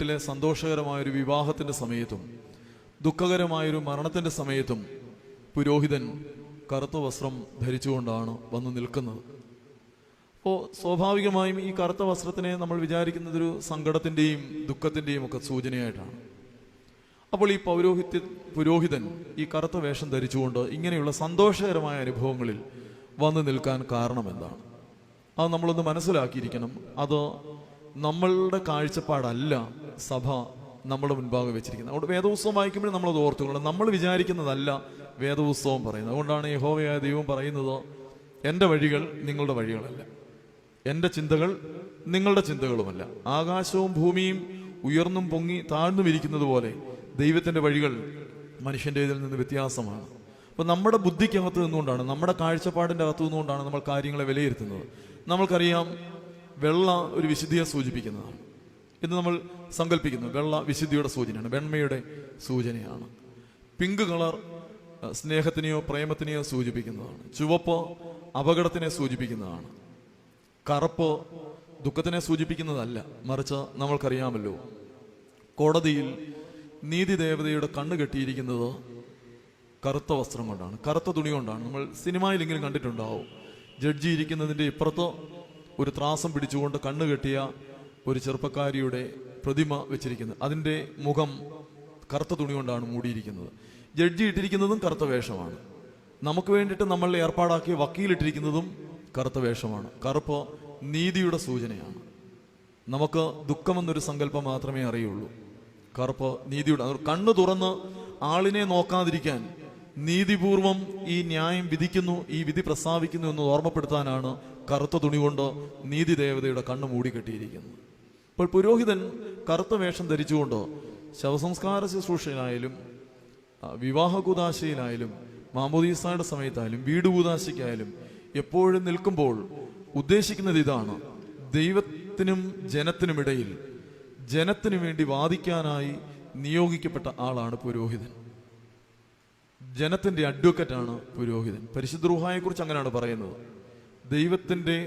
വീട്ടിലെ സന്തോഷകരമായൊരു വിവാഹത്തിൻ്റെ സമയത്തും ദുഃഖകരമായൊരു മരണത്തിൻ്റെ സമയത്തും പുരോഹിതൻ കറുത്ത വസ്ത്രം ധരിച്ചുകൊണ്ടാണ് വന്ന് നിൽക്കുന്നത്. അപ്പോൾ സ്വാഭാവികമായും ഈ കറുത്ത വസ്ത്രത്തിനെ നമ്മൾ വിചാരിക്കുന്നതൊരു സങ്കടത്തിൻ്റെയും ദുഃഖത്തിൻ്റെയും ഒക്കെ സൂചനയായിട്ടാണ്. അപ്പോൾ ഈ പുരോഹിതൻ ഈ കറുത്ത വേഷം ധരിച്ചുകൊണ്ട് ഇങ്ങനെയുള്ള സന്തോഷകരമായ അനുഭവങ്ങളിൽ വന്നു നിൽക്കാൻ കാരണം എന്താണ്? അത് നമ്മളൊന്ന് മനസ്സിലാക്കിയിരിക്കണം. അത് നമ്മളുടെ കാഴ്ചപ്പാടല്ല സഭ നമ്മുടെ മുൻപാകെ വെച്ചിരിക്കുന്നത്. അതുകൊണ്ട് വേദപുസ്തകം വായിക്കുമ്പോൾ നമ്മളത് ഓർത്തുകൊള്ളണം. നമ്മൾ വിചാരിക്കുന്നതല്ല വേദപുസ്തകം പറയുന്നത്. അതുകൊണ്ടാണ് യഹോവയായ ദൈവം പറയുന്നത്, എൻ്റെ വഴികൾ നിങ്ങളുടെ വഴികളല്ല, എൻ്റെ ചിന്തകൾ നിങ്ങളുടെ ചിന്തകളുമല്ല. ആകാശവും ഭൂമിയും ഉയർന്നും പൊങ്ങി താഴ്ന്നും ഇരിക്കുന്നത് പോലെ ദൈവത്തിൻ്റെ വഴികൾ മനുഷ്യൻ്റെ ഇതിൽ നിന്ന് വ്യത്യാസമാണ്. അപ്പോൾ നമ്മുടെ ബുദ്ധിക്കകത്ത് നിന്നുകൊണ്ടാണ്, നമ്മുടെ കാഴ്ചപ്പാടിൻ്റെ അകത്തു നിന്നുകൊണ്ടാണ് നമ്മൾ കാര്യങ്ങളെ വിലയിരുത്തുന്നത്. നമ്മൾക്കറിയാം, വെള്ള ഒരു വിശുദ്ധിയെ സൂചിപ്പിക്കുന്നതാണ്. ഇത് നമ്മൾ സങ്കല്പിക്കുന്നു. വെള്ള വിശുദ്ധിയുടെ സൂചനയാണ്, വെണ്മയുടെ സൂചനയാണ്. പിങ്ക് കളർ സ്നേഹത്തിനെയോ പ്രേമത്തിനെയോ സൂചിപ്പിക്കുന്നതാണ്. ചുവപ്പ് അപകടത്തിനെ സൂചിപ്പിക്കുന്നതാണ്. കറുപ്പ് ദുഃഖത്തിനെ സൂചിപ്പിക്കുന്നതല്ല. മറിച്ച് നമ്മൾക്കറിയാമല്ലോ, കോടതിയിൽ നീതി ദേവതയുടെ കണ്ണ് കെട്ടിയിരിക്കുന്നത് കറുത്ത വസ്ത്രം കൊണ്ടാണ്, കറുത്ത തുണി കൊണ്ടാണ്. നമ്മൾ സിനിമയിലെങ്കിലും കണ്ടിട്ടുണ്ടാവും. ജഡ്ജി ഇരിക്കുന്നതിൻ്റെ ഇപ്പുറത്ത് ഒരു ത്രാസം പിടിച്ചുകൊണ്ട് കണ്ണ് കെട്ടിയ ഒരു ചെറുപ്പക്കാരിയുടെ പ്രതിമ വെച്ചിരിക്കുന്നത്. അതിൻ്റെ മുഖം കറുത്ത തുണി കൊണ്ടാണ് മൂടിയിരിക്കുന്നത്. ജഡ്ജി ഇട്ടിരിക്കുന്നതും കറുത്ത വേഷമാണ്. നമുക്ക് വേണ്ടിയിട്ട് നമ്മൾ ഏർപ്പാടാക്കിയ വക്കീലിട്ടിരിക്കുന്നതും കറുത്ത വേഷമാണ്. കറുപ്പ് നീതിയുടെ സൂചനയാണ്. നമുക്ക് ദുഃഖമെന്നൊരു സങ്കല്പം മാത്രമേ അറിയുള്ളൂ. കറുപ്പ് നീതിയുടെ. കണ്ണു തുറന്ന് ആളിനെ നോക്കാതിരിക്കാൻ നീതിപൂർവം ഈ ന്യായം വിധിക്കുന്നു, ഈ വിധി പ്രസ്താവിക്കുന്നു എന്ന് ഓർമ്മപ്പെടുത്താനാണ് കറുത്ത തുണി കൊണ്ട് നീതി ദേവതയുടെ കണ്ണ് മൂടിക്കെട്ടിയിരിക്കുന്നത്. ഇപ്പോൾ പുരോഹിതൻ കറുത്ത വേഷം ധരിച്ചുകൊണ്ട് ശവസംസ്കാര ശുശ്രൂഷയിലായാലും വിവാഹ കൂദാശയിലായാലും മാമോദീസായുടെ സമയത്തായാലും വീട് കൂദാശയ്ക്കായാലും എപ്പോഴും നിൽക്കുമ്പോൾ ഉദ്ദേശിക്കുന്നത് ഇതാണ്: ദൈവത്തിനും ജനത്തിനുമിടയിൽ ജനത്തിനു വേണ്ടി വാദിക്കാനായി നിയോഗിക്കപ്പെട്ട ആളാണ് പുരോഹിതൻ. ജനത്തിൻ്റെ അഡ്വക്കറ്റാണ് പുരോഹിതൻ. പരിശുദ്ധ റൂഹായെക്കുറിച്ച് അങ്ങനെയാണ് പറയുന്നത്. ദൈവത്തിൻ്റെ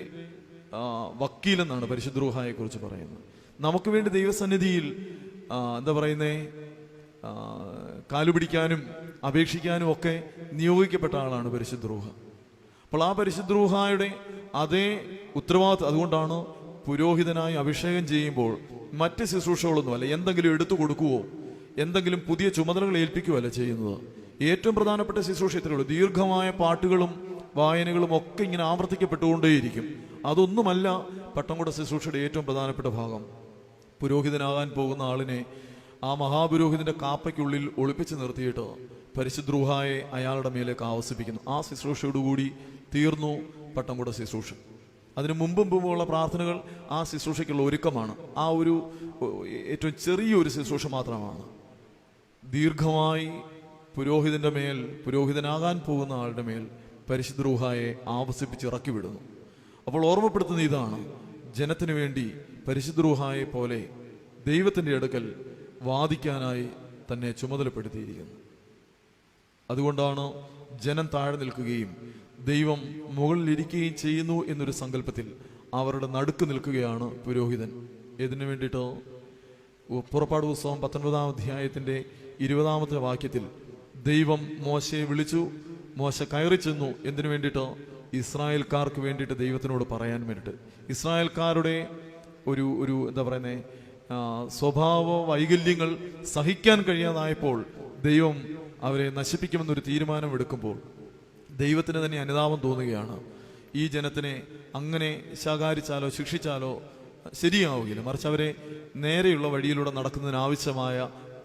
വക്കീലെന്നാണ് പരിശുദ്ധ റൂഹായെക്കുറിച്ച് പറയുന്നത്. നമുക്ക് വേണ്ടി ദൈവസന്നിധിയിൽ എന്താ പറയുന്നേ, കാലുപിടിക്കാനും അപേക്ഷിക്കാനും ഒക്കെ നിയോഗിക്കപ്പെട്ട ആളാണ് പരിശുദ്ധ റൂഹ. അപ്പോൾ ആ പരിശുദ്ധ റൂഹായുടെ അതേ ഉത്തരവാദിത്വം. അതുകൊണ്ടാണ് പുരോഹിതനായി അഭിഷേകം ചെയ്യുമ്പോൾ മറ്റ് ശുശ്രൂഷകളൊന്നുമല്ല, എന്തെങ്കിലും എടുത്തു കൊടുക്കുവോ എന്തെങ്കിലും പുതിയ ചുമതലകൾ ഏൽപ്പിക്കുകയല്ല ചെയ്യുന്നത്. ഏറ്റവും പ്രധാനപ്പെട്ട ശുശ്രൂഷ ഇത്രയേ ഉള്ളൂ. ദീർഘമായ പാട്ടുകളും വായനകളും ഒക്കെ ഇങ്ങനെ ആവർത്തിക്കപ്പെട്ടുകൊണ്ടേയിരിക്കും. അതൊന്നുമല്ല പട്ടംകുട ശുശ്രൂഷയുടെ ഏറ്റവും പ്രധാനപ്പെട്ട ഭാഗം. പുരോഹിതനാകാൻ പോകുന്ന ആളിനെ ആ മഹാപുരോഹിതന്റെ കാപ്പയ്ക്കുള്ളിൽ ഒളിപ്പിച്ച് നിർത്തിയിട്ട് പരിശുദ്ധ റൂഹായെ അയാളുടെ മേലേക്ക് ആവസിപ്പിക്കുന്നു. ആ ശുശ്രൂഷയോടുകൂടി തീർന്നു പട്ടംകുട ശുശ്രൂഷ. അതിന് മുമ്പുള്ള പ്രാർത്ഥനകൾ ആ ശുശ്രൂഷയ്ക്കുള്ള ഒരുക്കമാണ്. ആ ഒരു ഏറ്റവും ചെറിയൊരു ശുശ്രൂഷ മാത്രമാണ്. ദീർഘമായി പുരോഹിതന്റെ മേൽ, പുരോഹിതനാകാൻ പോകുന്ന ആളുടെ മേൽ പരിശുദ്ധ റൂഹായെ ആവസിപ്പിച്ച് ഇറക്കി വിടുന്നു. അപ്പോൾ ഓർമ്മപ്പെടുത്തുന്ന ഇതാണ്: ജനത്തിനു വേണ്ടി പരിശുദ്ധ റൂഹായെ പോലെ ദൈവത്തിൻ്റെ അടുക്കൽ വാദിക്കാനായി തന്നെ ചുമതലപ്പെടുത്തിയിരിക്കുന്നു. അതുകൊണ്ടാണ് ജനം താഴെ നിൽക്കുകയും ദൈവം മുകളിലിരിക്കുകയും ചെയ്യുന്നു എന്നൊരു സങ്കല്പത്തിൽ അവരുടെ നടുക്ക് നിൽക്കുകയാണ് പുരോഹിതൻ. ഇതിനു വേണ്ടിയിട്ട് പുറപ്പാട് പുസ്തകം 19-ാം അധ്യായത്തിൻ്റെ 20-ാമത്തെ വാക്യത്തിൽ ദൈവം മോശയെ വിളിച്ചു. മോശ കയറി ചെന്നു. എന്തിനു വേണ്ടിയിട്ട്? ഇസ്രായേൽക്കാർക്ക് വേണ്ടിയിട്ട് ദൈവത്തിനോട് പറയാൻ വേണ്ടിയിട്ട്. ഇസ്രായേൽക്കാരുടെ ഒരു എന്താ പറയുന്നത്, സ്വഭാവ വൈകല്യങ്ങൾ സഹിക്കാൻ കഴിയാതായപ്പോൾ ദൈവം അവരെ നശിപ്പിക്കുമെന്നൊരു തീരുമാനം എടുക്കുമ്പോൾ ദൈവത്തിന് തന്നെ അനുതാപം തോന്നുകയാണ്. ഈ ജനത്തിനെ അങ്ങനെ ശകാരിച്ചാലോ ശിക്ഷിച്ചാലോ ശരിയാവുകയില്ല, മറിച്ച് അവരെ നേരെയുള്ള വഴിയിലൂടെ നടക്കുന്നതിനാവശ്യമായ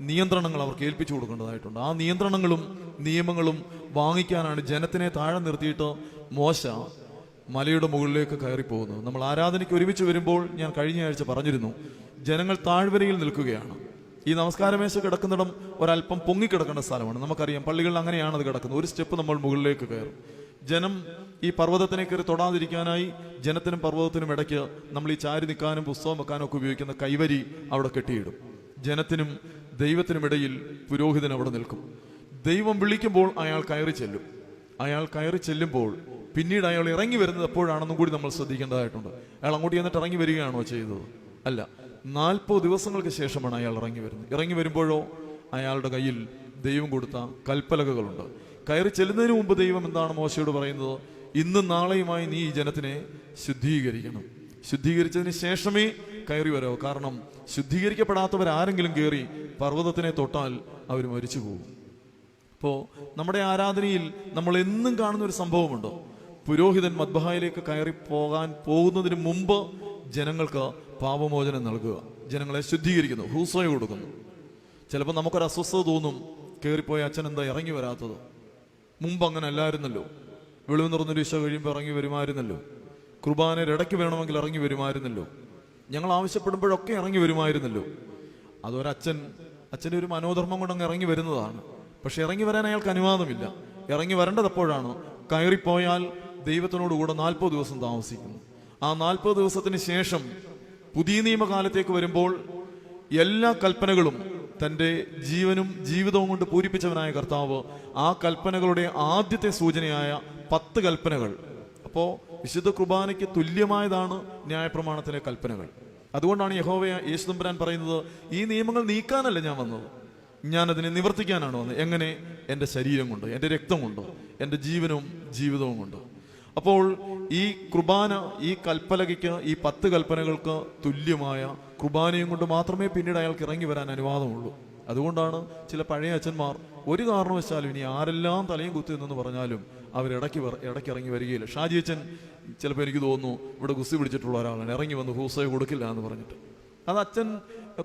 നിയന്ത്രണങ്ങൾ അവർക്ക് ഏൽപ്പിച്ചു കൊടുക്കേണ്ടതായിട്ടുണ്ട്. ആ നിയന്ത്രണങ്ങളും നിയമങ്ങളും വാങ്ങിക്കാനാണ് ജനത്തിനെ താഴെ നിർത്തിയിട്ട് മോശ മലയുടെ മുകളിലേക്ക് കയറിപ്പോകുന്നത്. നമ്മൾ ആരാധനയ്ക്ക് ഒരുമിച്ച് വരുമ്പോൾ ഞാൻ കഴിഞ്ഞ ആഴ്ച പറഞ്ഞിരുന്നു, ജനങ്ങൾ താഴ്വരയിൽ നിൽക്കുകയാണ്. ഈ നമസ്കാരമേശ കിടക്കുന്നിടം ഒരല്പം പൊങ്ങിക്കിടക്കേണ്ട സ്ഥലമാണ്. നമുക്കറിയാം, പള്ളികളിൽ അങ്ങനെയാണ് അത് കിടക്കുന്നത്. ഒരു സ്റ്റെപ്പ് നമ്മൾ മുകളിലേക്ക് കയറും. ജനം ഈ പർവ്വതത്തിനെ കയറി തൊടാതിരിക്കാനായി ജനത്തിനും പർവ്വതത്തിനും ഇടയ്ക്ക് നമ്മൾ ഈ ചാരി നിൽക്കാനും പുസ്തകം വെക്കാനും ഒക്കെ ഉപയോഗിക്കുന്ന കൈവരി അവിടെ കെട്ടിയിടും. ജനത്തിനും ദൈവത്തിനും ഇടയിൽ പുരോഹിതൻ അവിടെ നിൽക്കും. ദൈവം വിളിക്കുമ്പോൾ അയാൾ കയറി ചെല്ലും. അയാൾ കയറി ചെല്ലുമ്പോൾ പിന്നീട് അയാൾ ഇറങ്ങി വരുന്നത് എപ്പോഴാണെന്നും കൂടി നമ്മൾ ശ്രദ്ധിക്കേണ്ടതായിട്ടുണ്ട്. അയാൾ അങ്ങോട്ട് ചെന്നിട്ട് ഇറങ്ങി വരികയാണോ ചെയ്തത്? അല്ല. 40 ദിവസങ്ങൾക്ക് ശേഷമാണ് അയാൾ ഇറങ്ങി വരുന്നത്. ഇറങ്ങി വരുമ്പോഴോ അയാളുടെ കയ്യിൽ ദൈവം കൊടുത്ത കൽപ്പലകകളുണ്ട്. കയറി ചെല്ലുന്നതിന് മുമ്പ് ദൈവം എന്താണ് മോശയോട് പറയുന്നത്? ഇന്നും നാളെയുമായി നീ ഈ ജനത്തിനെ ശുദ്ധീകരിക്കണം. ശുദ്ധീകരിച്ചതിന് ശേഷമേ കയറി വരാവൂ. കാരണം ശുദ്ധീകരിക്കപ്പെടാത്തവരാരെങ്കിലും കയറി പർവ്വതത്തിനെ തൊട്ടാൽ അവർ മരിച്ചു പോകും. അപ്പോൾ നമ്മുടെ ആരാധനയിൽ നമ്മൾ എന്നും കാണുന്ന ഒരു സംഭവമുണ്ട്. പുരോഹിതൻ മദ്ബഹായിലേക്ക് കയറി പോകാൻ പോകുന്നതിന് മുമ്പ് ജനങ്ങൾക്ക് പാപമോചനം നൽകുക, ജനങ്ങളെ ശുദ്ധീകരിക്കുന്നു, ഹൂസോയ കൊടുക്കുന്നു. ചിലപ്പോൾ നമുക്കൊരു അസ്വസ്ഥത തോന്നും, കയറിപ്പോയ അച്ഛൻ എന്താ ഇറങ്ങി വരാത്തത്? മുമ്പ് അങ്ങനെ അല്ലായിരുന്നല്ലോ. വെളിവ് നിറഞ്ഞൊരു ഈശോ കഴിയുമ്പോൾ ഇറങ്ങി വരുമായിരുന്നല്ലോ. കുർബാനയുടെ ഇടയ്ക്ക് വേണമെങ്കിൽ ഇറങ്ങി വരുമായിരുന്നല്ലോ. ഞങ്ങൾ ആവശ്യപ്പെടുമ്പോഴൊക്കെ ഇറങ്ങി വരുമായിരുന്നല്ലോ. അച്ഛൻ്റെ ഒരു മനോധർമ്മം കൊണ്ടങ്ങ് ഇറങ്ങി വരുന്നതാണ്. പക്ഷെ ഇറങ്ങി വരാൻ അയാൾക്ക് അനുവാദമില്ല. ഇറങ്ങി വരേണ്ടത് എപ്പോഴാണ്? കയറിപ്പോയാൽ ദൈവത്തിനോടുകൂടെ 40 ദിവസം താമസിക്കുന്നു. ആ 40 ദിവസത്തിന് ശേഷം പുതിയ നിയമകാലത്തേക്ക് വരുമ്പോൾ എല്ലാ കൽപ്പനകളും തൻ്റെ ജീവനും ജീവിതവും കൊണ്ട് പൂരിപ്പിച്ചവനായ കർത്താവ് ആ കൽപ്പനകളുടെ ആദ്യത്തെ സൂചനയായ 10 കൽപ്പനകൾ. അപ്പോൾ വിശുദ്ധ കുർബാനയ്ക്ക് തുല്യമായതാണ് ന്യായപ്രമാണത്തിലെ കൽപ്പനകൾ. അതുകൊണ്ടാണ് യഹോവയായ യേശു തമ്പുരാൻ പറയുന്നത്, ഈ നിയമങ്ങൾ നീക്കാനല്ല ഞാൻ വന്നത്, ഞാനതിനെ നിവർത്തിക്കാനാണ് വന്നത്. എങ്ങനെ? എൻ്റെ ശരീരം കൊണ്ട്, എൻ്റെ രക്തം കൊണ്ട്, എൻ്റെ ജീവനും ജീവിതവും കൊണ്ട്. അപ്പോൾ ഈ കുർബാന, ഈ കൽപ്പലകയ്ക്ക്, ഈ 10 കൽപ്പനകൾക്ക് തുല്യമായ കുർബാനയും കൊണ്ട് മാത്രമേ പിന്നീട് അയാൾക്ക് ഇറങ്ങി വരാൻ അനുവാദമുള്ളൂ. അതുകൊണ്ടാണ് ചില പഴയ അച്ഛന്മാർ ഒരു കാരണവശാലും ഇനി ആരെല്ലാം തലയും കുത്തി എന്ന് പറഞ്ഞാലും അവരിടയ്ക്ക് ഇറങ്ങി വരികയില്ല. ഷാജി അച്ഛൻ ചിലപ്പോൾ എനിക്ക് തോന്നുന്നു ഇവിടെ ഗുസ്തി പിടിച്ചിട്ടുള്ള ഒരാളാണ്, ഇറങ്ങി വന്ന് ഹൂസയെ കൊടുക്കില്ല എന്ന് പറഞ്ഞിട്ട്. അത് അച്ഛൻ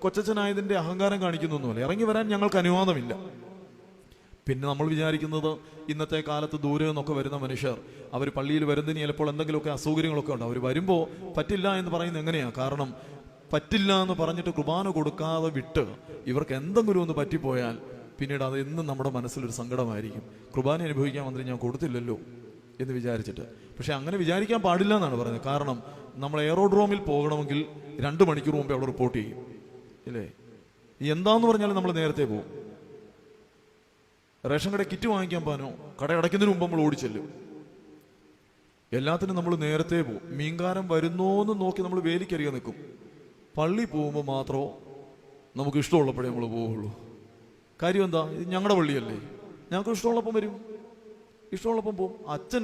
കൊച്ചച്ഛനായതിൻ്റെ അഹങ്കാരം കാണിക്കുന്നൊന്നുമല്ല. ഇറങ്ങി വരാൻ ഞങ്ങൾക്ക് അനുവാദമില്ല. പിന്നെ നമ്മൾ വിചാരിക്കുന്നത് ഇന്നത്തെ കാലത്ത് ദൂരെ നിന്നൊക്കെ വരുന്ന മനുഷ്യർ അവർ പള്ളിയിൽ വരുന്നതിന് ചിലപ്പോൾ എന്തെങ്കിലുമൊക്കെ അസൗകര്യങ്ങളൊക്കെ ഉണ്ട്. അവർ വരുമ്പോൾ പറ്റില്ല എന്ന് പറയുന്നത് എങ്ങനെയാണ്? കാരണം പറ്റില്ല എന്ന് പറഞ്ഞിട്ട് കുർബാന കൊടുക്കാതെ വിട്ട് ഇവർക്ക് എന്തെങ്കിലും ഒന്ന് പറ്റിപ്പോയാൽ പിന്നീട് അത് എന്നും നമ്മുടെ മനസ്സിലൊരു സങ്കടമായിരിക്കും. കുർബാന അനുഭവിക്കാൻ വന്നിട്ട് ഞാൻ കൊടുത്തില്ലല്ലോ എന്ന് വിചാരിച്ചിട്ട്. പക്ഷെ അങ്ങനെ വിചാരിക്കാൻ പാടില്ല എന്നാണ് പറയുന്നത്. കാരണം നമ്മൾ എയറോഡ്രോമിൽ പോകണമെങ്കിൽ 2 മണിക്കൂർ മുമ്പേ അവിടെ റിപ്പോർട്ട് ചെയ്യും, ഇല്ലേ? എന്താന്ന് പറഞ്ഞാലും നമ്മൾ നേരത്തെ പോകും. റേഷൻ കട കിറ്റ് വാങ്ങിക്കാൻ പോകാനോ കട അടയ്ക്കുന്നതിന് മുമ്പ് നമ്മൾ ഓടിച്ചെല്ലും. എല്ലാത്തിനും നമ്മൾ നേരത്തെ പോകും. മീൻകാരൻ വരുന്നോന്ന് നോക്കി നമ്മൾ വേലിക്കരികെ നിൽക്കും. പള്ളി പോകുമ്പോൾ മാത്രമോ നമുക്ക് ഇഷ്ടമുള്ളപ്പോഴേ നമ്മൾ പോവുള്ളൂ. കാര്യം എന്താ? ഇത് ഞങ്ങളുടെ പള്ളിയല്ലേ, ഞങ്ങൾക്ക് ഇഷ്ടമുള്ളപ്പം വരും, ഇഷ്ടമുള്ളപ്പം പോകും. അച്ഛൻ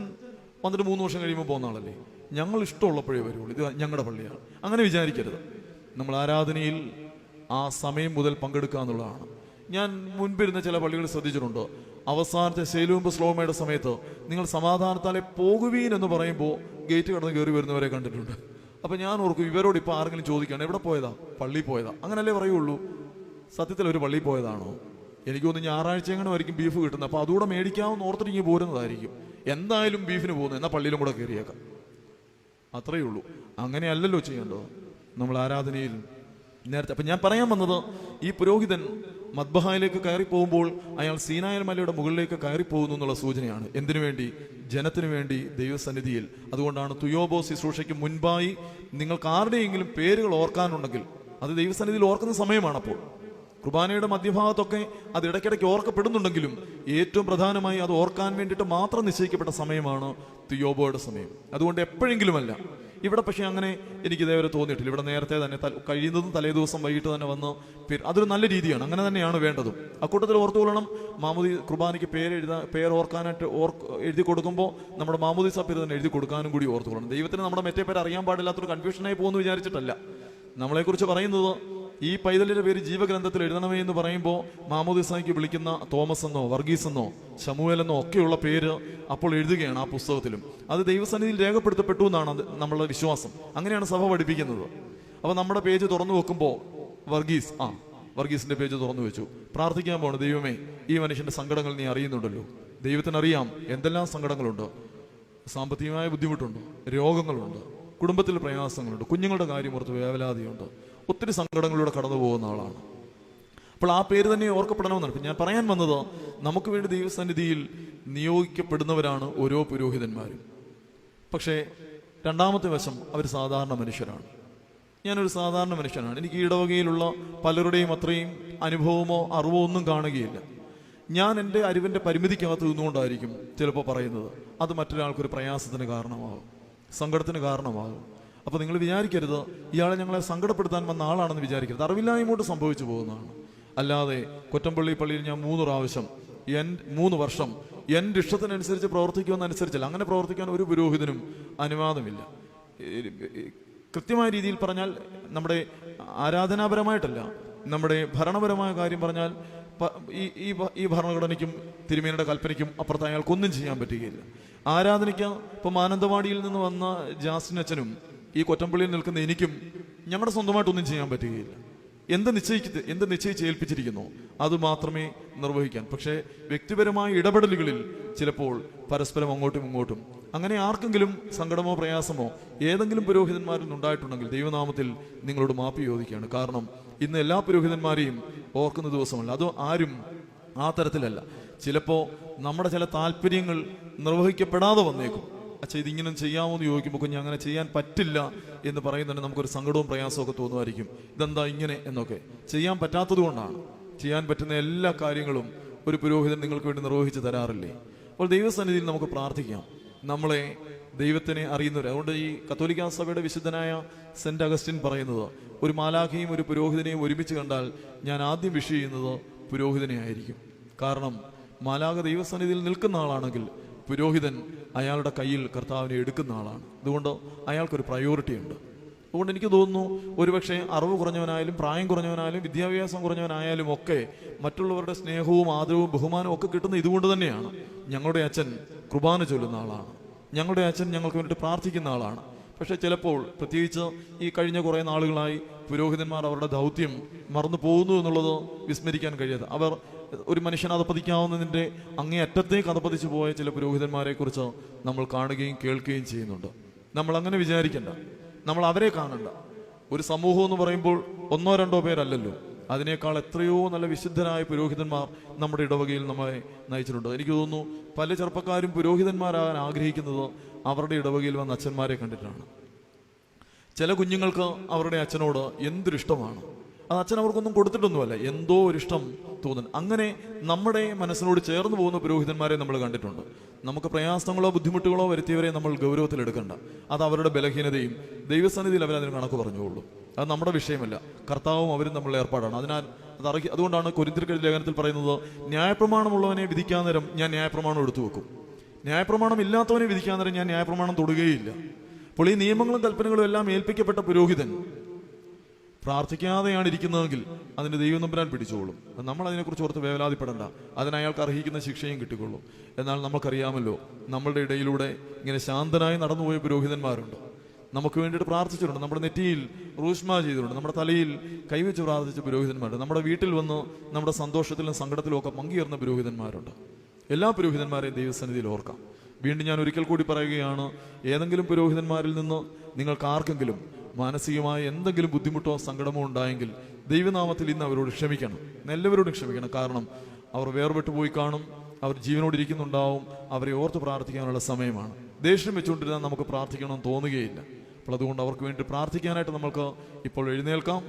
വന്നിട്ട് 3 വർഷം കഴിയുമ്പോൾ പോകുന്ന ആളല്ലേ, ഞങ്ങൾ ഇഷ്ടമുള്ളപ്പോഴേ വരുള്ളൂ, ഇത് ഞങ്ങളുടെ പള്ളിയാണ്. അങ്ങനെ വിചാരിക്കരുത്. നമ്മൾ ആരാധനയിൽ ആ സമയം മുതൽ പങ്കെടുക്കുക എന്നുള്ളതാണ്. ഞാൻ മുൻപിരുന്ന ചില പള്ളികൾ ശ്രദ്ധിച്ചിട്ടുണ്ട്. അവസാനത്തെ ശൈലൂമ്പ് സ്ലോമയുടെ സമയത്ത് നിങ്ങൾ സമാധാനത്താലെ പോകുവീൻ എന്ന് പറയുമ്പോൾ ഗേറ്റ് കടന്ന് കയറി വരുന്നവരെ കണ്ടിട്ടുണ്ട്. അപ്പം ഞാൻ ഓർക്കും, ഇവരോട് ഇപ്പോൾ ആരെങ്കിലും ചോദിക്കുകയാണ് എവിടെ പോയതാ? പള്ളി പോയതാ, അങ്ങനല്ലേ പറയുള്ളൂ. സത്യത്തിൽ ഒരു പള്ളി പോയതാണോ? എനിക്ക് തോന്നുന്നു ഞായറാഴ്ച എങ്ങനെ ആയിരിക്കും ബീഫ് കിട്ടുന്നത്. അപ്പോൾ അതുകൂടെ മേടിക്കാമെന്ന് ഓർത്തിട്ട് പോരുന്നതായിരിക്കും. എന്തായാലും ബീഫിന് പോകുന്നു, എന്നാൽ പള്ളിയിലും കൂടെ കയറിയേക്കാം. അത്രയേ ഉള്ളൂ. അങ്ങനെയല്ലല്ലോ ചെയ്യേണ്ടത് നമ്മൾ ആരാധനയിൽ നേരത്തെ. അപ്പം ഞാൻ പറയാൻ വന്നത്, ഈ പുരോഹിതൻ മദ്ബഹായിലേക്ക് കയറി പോകുമ്പോൾ അയാൾ സീനായൽ മലയുടെ മുകളിലേക്ക് കയറി പോകുന്നു എന്നുള്ള സൂചനയാണ്. എന്തിനു വേണ്ടി? ജനത്തിനു വേണ്ടി, ദൈവസന്നിധിയിൽ. അതുകൊണ്ടാണ് തുയോബോ ശുശ്രൂഷയ്ക്ക് മുൻപായി നിങ്ങൾക്ക് ആരുടെയെങ്കിലും പേരുകൾ ഓർക്കാനുണ്ടെങ്കിൽ അത് ദൈവസന്നിധിയിൽ ഓർക്കുന്ന സമയമാണ്. അപ്പോൾ കുർബാനയുടെ മധ്യഭാഗത്തൊക്കെ അത് ഇടയ്ക്കിടയ്ക്ക് ഓർക്കപ്പെടുന്നുണ്ടെങ്കിലും ഏറ്റവും പ്രധാനമായി അത് ഓർക്കാൻ വേണ്ടിയിട്ട് മാത്രം നിശ്ചയിക്കപ്പെട്ട സമയമാണ് തുയോബോയുടെ സമയം. അതുകൊണ്ട് എപ്പോഴെങ്കിലുമല്ല. ഇവിടെ പക്ഷേ അങ്ങനെ എനിക്ക് ഇതേവരെ തോന്നിയിട്ടില്ല. ഇവിടെ നേരത്തെ തന്നെ കഴിയുന്നതും തലേ ദിവസം വൈകിട്ട് തന്നെ വന്ന് അതൊരു നല്ല രീതിയാണ്. അങ്ങനെ തന്നെയാണ് വേണ്ടതും. അക്കൂട്ടത്തിൽ ഓർത്തുകൊള്ളണം, കുർബാനയ്ക്ക് പേര് ഓർക്കാനായിട്ട് എഴുതി കൊടുക്കുമ്പോൾ നമ്മുടെ മാമോദീസ പേര് തന്നെ എഴുതി കൊടുക്കാനും കൂടി ഓർത്തുകൊള്ളണം. ദൈവത്തിന് നമ്മുടെ മറ്റേ പേര് അറിയാൻ പാടില്ലാത്തൊരു കൺഫ്യൂഷനായി പോകുമെന്ന് വിചാരിച്ചിട്ടല്ല നമ്മളെക്കുറിച്ച് പറയുന്നത്. ഈ പൈതലിന്റെ പേര് ജീവഗ്രന്ഥത്തിൽ എഴുതണമേ എന്ന് പറയുമ്പോൾ മാമോദിസായ്ക്ക് വിളിക്കുന്ന തോമസ് എന്നോ വർഗീസ് എന്നോ ശമൂവേൽ എന്നോ ഒക്കെയുള്ള പേര് അപ്പോൾ എഴുതുകയാണ് ആ പുസ്തകത്തിലും. അത് ദൈവസന്നിധിയിൽ രേഖപ്പെടുത്തപ്പെട്ടു എന്നാണ് നമ്മളുടെ വിശ്വാസം. അങ്ങനെയാണ് സഭ പഠിപ്പിക്കുന്നത്. അപ്പോൾ നമ്മുടെ പേജ് തുറന്നു വെക്കുമ്പോൾ വർഗീസിന്റെ പേജ് തുറന്നു വെച്ചു, പ്രാർത്ഥിക്കാൻ പോകണം. ദൈവമേ, ഈ മനുഷ്യന്റെ സങ്കടങ്ങൾ നീ അറിയുന്നുണ്ടല്ലോ. ദൈവത്തിനറിയാം എന്തെല്ലാം സങ്കടങ്ങളുണ്ട്. സാമ്പത്തികമായ ബുദ്ധിമുട്ടുണ്ട്, രോഗങ്ങളുണ്ട്, കുടുംബത്തിൽ പ്രയാസങ്ങളുണ്ട്, കുഞ്ഞുങ്ങളുടെ കാര്യം ഓർത്ത് വേവലാതിയുണ്ട്, ഒത്തിരി സങ്കടങ്ങളിലൂടെ കടന്നു പോകുന്ന ആളാണ്. അപ്പോൾ ആ പേര് തന്നെ ഓർക്കപ്പെടണമെന്നാണ് ഞാൻ പറയാൻ വന്നത്. നമുക്ക് വേണ്ടി ദൈവസന്നിധിയിൽ നിയോഗിക്കപ്പെടുന്നവരാണ് ഓരോ പുരോഹിതന്മാരും. പക്ഷേ രണ്ടാമത്തെ വശം, അവർ സാധാരണ മനുഷ്യരാണ്. ഞാനൊരു സാധാരണ മനുഷ്യനാണ്. എനിക്ക് ഈ ഇടവകയിലുള്ള പലരുടെയും അത്രയും അനുഭവമോ അറിവോ ഒന്നും കാണുകയില്ല. ഞാൻ എൻ്റെ അറിവിൻ്റെ പരിമിതിക്കകത്ത് നിന്നുകൊണ്ടായിരിക്കും ചിലപ്പോൾ പറയുന്നത്. അത് മറ്റൊരാൾക്കൊരു പ്രയാസത്തിന് കാരണമാകും, സങ്കടത്തിന് കാരണമാകും. അപ്പോൾ നിങ്ങൾ വിചാരിക്കരുത് ഇയാളെ ഞങ്ങളെ സങ്കടപ്പെടുത്താൻ വന്ന ആളാണെന്ന് വിചാരിക്കരുത്. അറിവില്ലായ്മോട്ട് സംഭവിച്ചു പോകുന്നതാണ്. അല്ലാതെ കൊറ്റമ്പള്ളി പള്ളിയിൽ ഞാൻ 3 പ്രാവശ്യം 3 വർഷം എൻ്റെ ഇഷ്ടത്തിനനുസരിച്ച് പ്രവർത്തിക്കുമെന്നനുസരിച്ചല്ല. അങ്ങനെ പ്രവർത്തിക്കാൻ ഒരു പുരോഹിതനും അനുവാദമില്ല. കൃത്യമായ രീതിയിൽ പറഞ്ഞാൽ, നമ്മുടെ ആരാധനാപരമായിട്ടല്ല, നമ്മുടെ ഭരണപരമായ കാര്യം പറഞ്ഞാൽ ഈ ഭരണഘടനയ്ക്കും തിരുമേനിയുടെ കൽപ്പനയ്ക്കും അപ്പുറത്ത് അയാൾക്കൊന്നും ചെയ്യാൻ പറ്റുകയില്ല. ആരാധനയ്ക്ക് ഇപ്പം മാനന്തവാടിയിൽ നിന്ന് വന്ന ജാസ്റ്റിനച്ഛനും ഈ കൊറ്റമ്പള്ളിയിൽ നിൽക്കുന്ന എനിക്കും ഞങ്ങളുടെ സ്വന്തമായിട്ടൊന്നും ചെയ്യാൻ പറ്റുകയില്ല. എന്ത് നിശ്ചയിച്ച് ഏൽപ്പിച്ചിരിക്കുന്നു അത് മാത്രമേ നിർവഹിക്കാൻ. പക്ഷേ വ്യക്തിപരമായ ഇടപെടലുകളിൽ ചിലപ്പോൾ പരസ്പരം അങ്ങോട്ടും ഇങ്ങോട്ടും അങ്ങനെ ആർക്കെങ്കിലും സങ്കടമോ പ്രയാസമോ ഏതെങ്കിലും പുരോഹിതന്മാരിൽ നിന്നുണ്ടായിട്ടുണ്ടെങ്കിൽ ദൈവനാമത്തിൽ നിങ്ങളോട് മാപ്പ് ചോദിക്കുകയാണ്. കാരണം ഇന്ന് എല്ലാ പുരോഹിതന്മാരെയും ഓർക്കുന്ന ദിവസമല്ല. അത് ആരും ആ തരത്തിലല്ല. ചിലപ്പോൾ നമ്മുടെ ചില താല്പര്യങ്ങൾ നിർവഹിക്കപ്പെടാതെ വന്നേക്കും. അച്ഛാ ഇതിങ്ങനെ ചെയ്യാമോ എന്ന് ചോദിക്കുമ്പോൾ കുഞ്ഞ് അങ്ങനെ ചെയ്യാൻ പറ്റില്ല എന്ന് പറയുന്നുണ്ട്. നമുക്കൊരു സങ്കടവും പ്രയാസവും ഒക്കെ തോന്നുമായിരിക്കും. ഇതെന്താ ഇങ്ങനെ എന്നൊക്കെ. ചെയ്യാൻ പറ്റാത്തത് കൊണ്ടാണ്. ചെയ്യാൻ പറ്റുന്ന എല്ലാ കാര്യങ്ങളും ഒരു പുരോഹിതൻ നിങ്ങൾക്ക് വേണ്ടി നിർവഹിച്ച് തരാറില്ലേ? അപ്പോൾ ദൈവസന്നിധിയിൽ നമുക്ക് പ്രാർത്ഥിക്കാം. നമ്മളെ ദൈവത്തിനെ അറിയുന്നവർ. അതുകൊണ്ട് ഈ കത്തോലിക്കാ സഭയുടെ വിശുദ്ധനായ സെന്റ് അഗസ്റ്റിൻ പറയുന്നത്, ഒരു മാലാഖയും ഒരു പുരോഹിതനെയും ഒരുമിച്ച് കണ്ടാൽ ഞാൻ ആദ്യം വിഷ് ചെയ്യുന്നത് പുരോഹിതനെ ആയിരിക്കും. കാരണം മാലാഖ ദൈവസന്നിധിയിൽ നിൽക്കുന്ന ആളാണെങ്കിൽ പുരോഹിതൻ അയാളുടെ കയ്യിൽ കർത്താവിനെ എടുക്കുന്ന ആളാണ്. അതുകൊണ്ട് അയാൾക്കൊരു പ്രയോറിറ്റി ഉണ്ട്. അതുകൊണ്ട് എനിക്ക് തോന്നുന്നു ഒരുപക്ഷെ അറിവ് കുറഞ്ഞവനായാലും പ്രായം കുറഞ്ഞവനായാലും വിദ്യാഭ്യാസം കുറഞ്ഞവനായാലും ഒക്കെ മറ്റുള്ളവരുടെ സ്നേഹവും ആദരവും ബഹുമാനവും ഒക്കെ കിട്ടുന്ന ഇതുകൊണ്ട് തന്നെയാണ്. ഞങ്ങളുടെ അച്ഛൻ കുർബാന ചൊല്ലുന്ന ആളാണ്, ഞങ്ങളുടെ അച്ഛൻ ഞങ്ങൾക്ക് വേണ്ടിയിട്ട് പ്രാർത്ഥിക്കുന്ന ആളാണ്. പക്ഷെ ചിലപ്പോൾ പ്രത്യേകിച്ച് ഈ കഴിഞ്ഞ കുറേ നാളുകളായി പുരോഹിതന്മാർ അവരുടെ ദൗത്യം മറന്നു പോകുന്നു എന്നുള്ളത് വിസ്മരിക്കാൻ കഴിയാതെ, അവർ ഒരു മനുഷ്യൻ അധപ്പതിക്കാവുന്നതിൻ്റെ അങ്ങേ അറ്റത്തേക്ക് അധപ്പതിച്ചു പോയ ചില പുരോഹിതന്മാരെ കുറിച്ച് നമ്മൾ കാണുകയും കേൾക്കുകയും ചെയ്യുന്നുണ്ട്. നമ്മൾ അങ്ങനെ വിചാരിക്കേണ്ട, നമ്മൾ അവരെ കാണണ്ട. ഒരു സമൂഹം എന്ന് പറയുമ്പോൾ 1-2 പേരല്ലല്ലോ, അതിനേക്കാൾ എത്രയോ നല്ല വിശുദ്ധരായ പുരോഹിതന്മാർ നമ്മുടെ ഇടവകയിൽ നമ്മളെ നയിച്ചിട്ടുണ്ട്. എനിക്ക് തോന്നുന്നു പല ചെറുപ്പക്കാരും പുരോഹിതന്മാരാകാൻ ആഗ്രഹിക്കുന്നത് അവരുടെ ഇടവകയിൽ വന്ന അച്ഛന്മാരെ കണ്ടിട്ടാണ്. ചില കുഞ്ഞുങ്ങൾക്ക് അവരുടെ അച്ഛനോട് എന്തൊരിഷ്ടമാണ്. അത് അച്ഛൻ അവർക്കൊന്നും കൊടുത്തിട്ടൊന്നുമല്ല, എന്തോ ഒരിഷ്ടം തോന്നുന്നു. അങ്ങനെ നമ്മുടെ മനസ്സിനോട് ചേർന്ന് പോകുന്ന പുരോഹിതന്മാരെ നമ്മൾ കണ്ടിട്ടുണ്ട്. നമുക്ക് പ്രയാസങ്ങളോ ബുദ്ധിമുട്ടുകളോ വരുത്തിയവരെ നമ്മൾ ഗൗരവത്തിലെടുക്കണ്ട. അത് അവരുടെ ബലഹീനതയും ദൈവസന്നിധിയിൽ അവരതിന് കണക്ക് പറഞ്ഞുകൊള്ളൂ. അത് നമ്മുടെ വിഷയമല്ല. കർത്താവും അവരും നമ്മളുടെ ഏർപ്പാടാണ്. അതുകൊണ്ടാണ് കൊരിന്ത്യർക്കെഴുതിയ ലേഖനത്തിൽ പറയുന്നത്, ന്യായപ്രമാണമുള്ളവനെ വിധിക്കാൻ നേരം ഞാൻ ന്യായപ്രമാണം എടുത്തു വെക്കും, ന്യായപ്രമാണം ഇല്ലാത്തവനെ വിധിക്കാൻ നേരം ഞാൻ ന്യായപ്രമാണം തൊടുകയില്ല. അപ്പോൾ ഈ നിയമങ്ങളും കൽപ്പനകളും എല്ലാം ഏൽപ്പിക്കപ്പെട്ട പുരോഹിതൻ പ്രാർത്ഥിക്കാതെയാണ് ഇരിക്കുന്നതെങ്കിൽ അതിന് ദൈവം നമ്പരാൻ പിടിച്ചോളും. നമ്മൾ അതിനെക്കുറിച്ച് ഓർത്ത് വേവലാതിപ്പെടണ്ട. അതിന് അയാൾക്ക് അർഹിക്കുന്ന ശിക്ഷയും കിട്ടിക്കൊള്ളും. എന്നാൽ നമുക്കറിയാമല്ലോ, നമ്മളുടെ ഇടയിലൂടെ ഇങ്ങനെ ശാന്തനായി നടന്നുപോയ പുരോഹിതന്മാരുണ്ട്. നമുക്ക് വേണ്ടിയിട്ട് പ്രാർത്ഥിച്ചിട്ടുണ്ട്. നമ്മുടെ നെറ്റിയിൽ റൂഷ്മ ചെയ്തിട്ടുണ്ട്. നമ്മുടെ തലയിൽ കൈവച്ച് പ്രാർത്ഥിച്ച പുരോഹിതന്മാരുണ്ട്. നമ്മുടെ വീട്ടിൽ വന്ന് നമ്മുടെ സന്തോഷത്തിലും സങ്കടത്തിലും ഒക്കെ പങ്കുചേർന്ന പുരോഹിതന്മാരുണ്ട്. എല്ലാ പുരോഹിതന്മാരെയും ദൈവസന്നിധിയിൽ ഓർക്കാം. വീണ്ടും ഞാൻ ഒരിക്കൽ കൂടി പറയുകയാണ്, ഏതെങ്കിലും പുരോഹിതന്മാരിൽ നിന്ന് നിങ്ങൾക്ക് ആർക്കെങ്കിലും മാനസികമായ എന്തെങ്കിലും ബുദ്ധിമുട്ടോ സങ്കടമോ ഉണ്ടായെങ്കിൽ ദൈവനാമത്തിൽ ഇന്ന് അവരോട് ക്ഷമിക്കണം. എല്ലാവരോടും ക്ഷമിക്കണം. കാരണം അവർ വേർപെട്ടു പോയി കാണും, അവർ ജീവനോടിരിക്കുന്നുണ്ടാവും. അവരെ ഓർത്ത് പ്രാർത്ഥിക്കാനുള്ള സമയമാണ്. ദേഷ്യം വെച്ചുകൊണ്ടിരുന്നാൽ നമുക്ക് പ്രാർത്ഥിക്കണമെന്ന് തോന്നുകയില്ല. അപ്പോൾ അതുകൊണ്ട് അവർക്ക് വേണ്ടി പ്രാർത്ഥിക്കാനായിട്ട് നമ്മൾക്ക് ഇപ്പോൾ എഴുന്നേൽക്കാം.